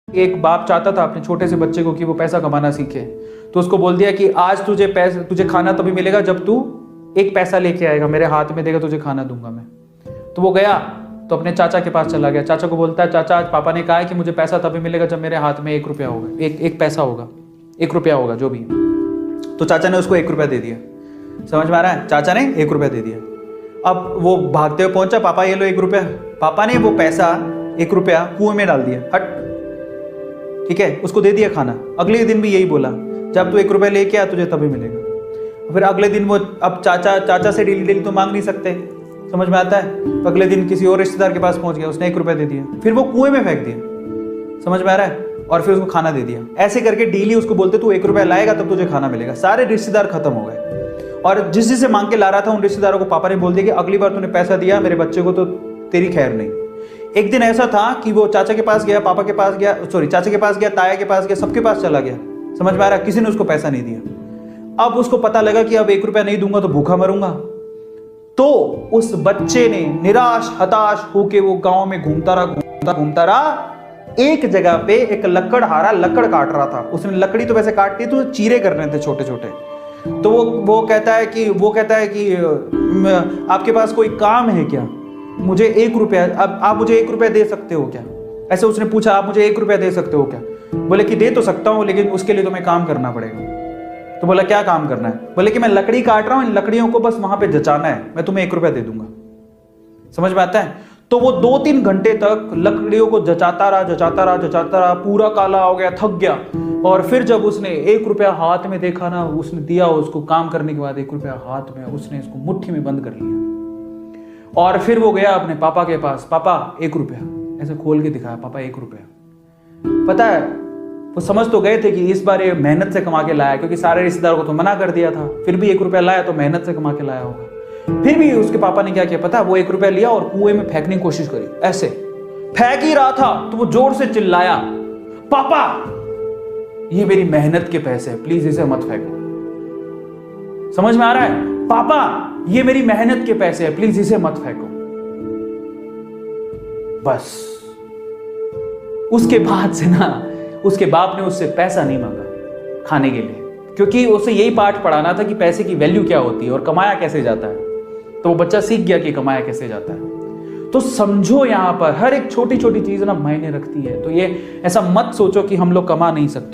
एक बाप चाहता था अपने छोटे से बच्चे को कि वो पैसा कमाना सीखे, तो उसको बोल दिया कि आज तुझे खाना तभी मिलेगा जब तू एक पैसा लेके आएगा, मेरे हाथ में देगा, तुझे खाना दूंगा मैं। तो वो गया तो अपने चाचा के पास चला गया। चाचा को बोलता है, चाचा आज पापा ने कहा है कि मुझे पैसा तभी मिलेगा जब मेरे हाथ में 1 रुपया होगा, एक पैसा होगा, 1 रुपया होगा जो भी। तो चाचा ने उसको 1 रुपया दे दिया। समझ में आ रहा है? चाचा ने 1 रुपया दे दिया। अब वो भागते हुए पहुंचा, पापा ये लो 1 रुपया। पापा ने वो पैसा 1 रुपया कुएं में डाल दिया, हट, ठीक है, उसको दे दिया खाना। अगले दिन भी यही बोला, जब तू 1 रुपया लेके आ तुझे तभी मिलेगा। फिर अगले दिन वो, अब चाचा से डेली तो मांग नहीं सकते, समझ में आता है? तो अगले दिन किसी और रिश्तेदार के पास पहुंच गया, उसने 1 रुपया दे दिया, फिर वो कुएं में फेंक दिया। समझ में आ रहा है? और फिर उसको खाना दे दिया। ऐसे करके डेली उसको बोलते तू 1 रुपया लाएगा तब तुझे खाना मिलेगा। सारे रिश्तेदार खत्म हो गए, और जिस जिससे मांग के ला रहा था उन रिश्तेदारों को पापा ने बोल दिया कि अगली बार तूने पैसा दिया मेरे बच्चे को तो तेरी खैर नहीं। एक दिन ऐसा था कि वो चाचा के पास गया, पापा के पास गया, चाचा के पास गया, ताया के पास गया, सबके पास चला गया। समझ में आ रहा है? किसी ने उसको पैसा नहीं दिया। अब उसको पता लगा कि अब 1 रुपया नहीं दूंगा तो भूखा मरूंगा। तो उस बच्चे ने निराश हताश होके वो गांव में घूमता रहा। एक जगह पे एक लकड़हारा लकड़ काट रहा था। उसने लकड़ी तो वैसे काटती तो चीरे करने थे छोटे छोटे। तो वो कहता है कि आपके पास कोई काम है क्या? मुझे 1 रुपया, अब आप मुझे 1 रुपया दे सकते हो क्या? ऐसे उसने पूछा, आप मुझे 1 रुपया दे सकते हो क्या? बोले कि दे तो सकता हूं, लेकिन उसके लिए तुम्हें काम करना पड़ेगा। तो बोला क्या काम करना है? बोले कि मैं लकड़ी काट रहा हूं, इन लकड़ियों को बस वहां पे जचाना है, मैं तुम्हें 1 रुपया दे दूंगा। समझ में आता है? तो वो 2-3 घंटे तक लकड़ियों को जचाता रहा, पूरा काला हो गया, थक गया। और फिर जब उसने 1 रुपया हाथ में देखा ना, उसने दिया उसको काम करने के बाद 1 रुपया हाथ में, उसने इसको मुट्ठी में बंद कर लिया। और फिर वो गया अपने पापा के पास, पापा 1 रुपया, ऐसे खोल के दिखाया, पापा 1 रुपया। पता है, वो समझ तो गए थे कि इस बार ये मेहनत से कमा के लाया, क्योंकि सारे रिश्तेदारों को तो मना कर दिया था, फिर भी 1 रुपया लाया तो मेहनत से कमा के लाया होगा। फिर भी उसके पापा ने क्या किया पता? वो 1 रुपया लिया और कुएं में फेंकने की कोशिश करी। ऐसे फेंक ही रहा था तो वो जोर से चिल्लाया, पापा ये मेरी मेहनत के पैसे हैं, प्लीज इसे मत फेंको। समझ में आ रहा है? पापा ये मेरी मेहनत के पैसे हैं, प्लीज इसे मत फेंको। बस उसके बाद से ना उसके बाप ने उससे पैसा नहीं मांगा खाने के लिए, क्योंकि उसे यही पाठ पढ़ाना था कि पैसे की वैल्यू क्या होती है और कमाया कैसे जाता है। तो वो बच्चा सीख गया कि कमाया कैसे जाता है। तो समझो यहां पर हर एक छोटी छोटी चीज ना मायने रखती है। तो ये ऐसा मत सोचो कि हम लोग कमा नहीं सकते।